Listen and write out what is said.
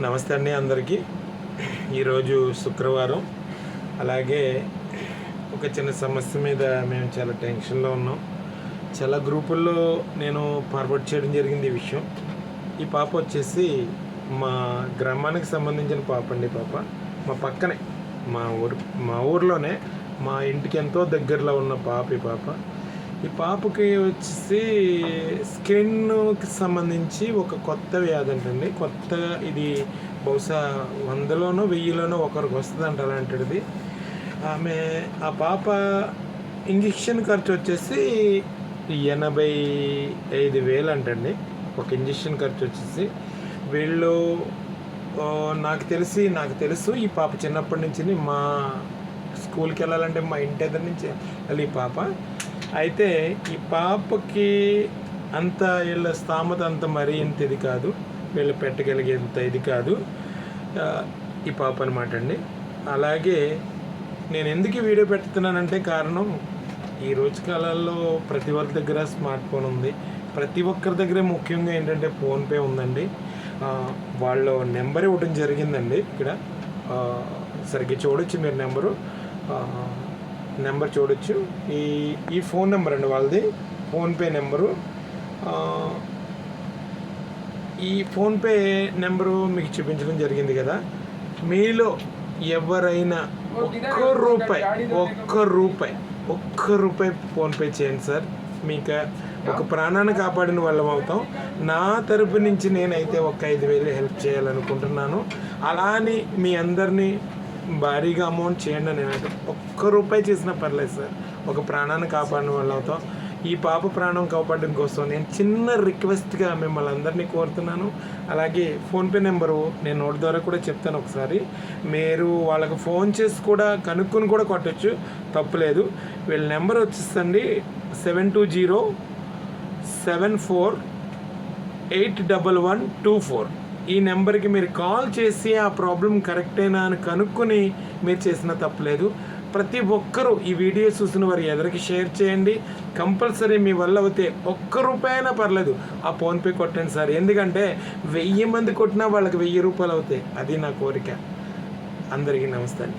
నమస్తే అండి అందరికీ. ఈరోజు శుక్రవారం. అలాగే ఒక చిన్న సమస్య మీద మేము చాలా టెన్షన్లో ఉన్నాం. చాలా గ్రూపుల్లో నేను ఫార్వర్డ్ చేయడం జరిగింది ఈ విషయం. ఈ పాప వచ్చేసి మా గ్రామానికి సంబంధించిన పాప అండి. పాప మా పక్కనే మా ఊర్లోనే మా ఇంటికి ఎంతో దగ్గరలో ఉన్న పాప. ఈ పాపకి వచ్చేసి స్కిన్కి సంబంధించి ఒక కొత్త వ్యాధి అంటండి. ఇది బహుశా 100లోనో 1000లోనో ఒకరికి వస్తుంది అంట అలాంటిది. ఆ పాప ఇంజక్షన్ ఖర్చు వచ్చేసి 85,000 అంటండి. ఒక ఇంజక్షన్ ఖర్చు వచ్చేసి వీళ్ళు నాకు తెలుసు ఈ పాప చిన్నప్పటి నుంచి మా స్కూల్కి వెళ్ళాలంటే మా ఇంటి దగ్గర నుంచి వెళ్ళి ఈ పాప అయితే ఈ పాపకి అంత వీళ్ళ స్థామత అంత మరీ ఇంత ఇది కాదు, వీళ్ళు పెట్టగలిగేంత ఇది కాదు ఈ పాప అనమాట అండి. అలాగే నేను ఎందుకు వీడియో పెడుతున్నానంటే కారణం, ఈ రోజు కాలాల్లో ప్రతి ఒక్కరి దగ్గర స్మార్ట్ ఫోన్ ఉంది. ప్రతి ఒక్కరి దగ్గర ముఖ్యంగా ఏంటంటే ఫోన్పే ఉందండి. వాళ్ళ నెంబర్ ఇవ్వడం జరిగిందండి. ఇక్కడ సరిగ్గా చూడొచ్చు మీరు నెంబర్ చూడొచ్చు. ఈ ఫోన్ నెంబర్ అండి వాళ్ళది, ఫోన్పే నెంబరు. ఈ ఫోన్పే నెంబరు మీకు చూపించడం జరిగింది కదా. మీలో ఎవరైనా ఒక్క రూపాయి ఫోన్పే చేయండి సార్. మీకు ఒక ప్రాణాన్ని కాపాడిన వాళ్ళం అవుతాం. నా తరపు నుంచి నేనైతే ఒక 5,000 హెల్ప్ చేయాలనుకుంటున్నాను. అలా అని మీ అందరినీ భారీగా అమౌంట్ చేయండి అని నేనైతే ఒక్క రూపాయి చేసినా పర్లేదు సార్. ఒక ప్రాణాన్ని కాపాడిన వాళ్ళు అవుతాం. ఈ పాప ప్రాణం కాపాడడం కోసం నేను చిన్న రిక్వెస్ట్గా మిమ్మల్ని అందరినీ కోరుతున్నాను. అలాగే ఫోన్పే నెంబరు నేను నోట్ ద్వారా కూడా చెప్తాను. ఒకసారి మీరు వాళ్ళకి ఫోన్ చేసి కూడా కనుక్కొని కూడా కొట్టచ్చు, తప్పులేదు. వీళ్ళ నెంబర్ వచ్చేసండి 72074811124. ఈ నెంబర్కి మీరు కాల్ చేసి ఆ ప్రాబ్లం కరెక్టేనా అని కనుక్కొని మీరు చేసిన తప్పులేదు. ప్రతి ఒక్కరూ ఈ వీడియో చూసిన వారు ఎదరికి షేర్ చేయండి. కంపల్సరీ మీ వల్ల అవుతే ఒక్క రూపాయి అయినా పర్లేదు ఆ ఫోన్పే కొట్టండి సార్. ఎందుకంటే 1000 మంది కొట్టినా వాళ్ళకి 1000 రూపాయలు అవుతాయి. అది నా కోరిక. అందరికీ నమస్తే అండి.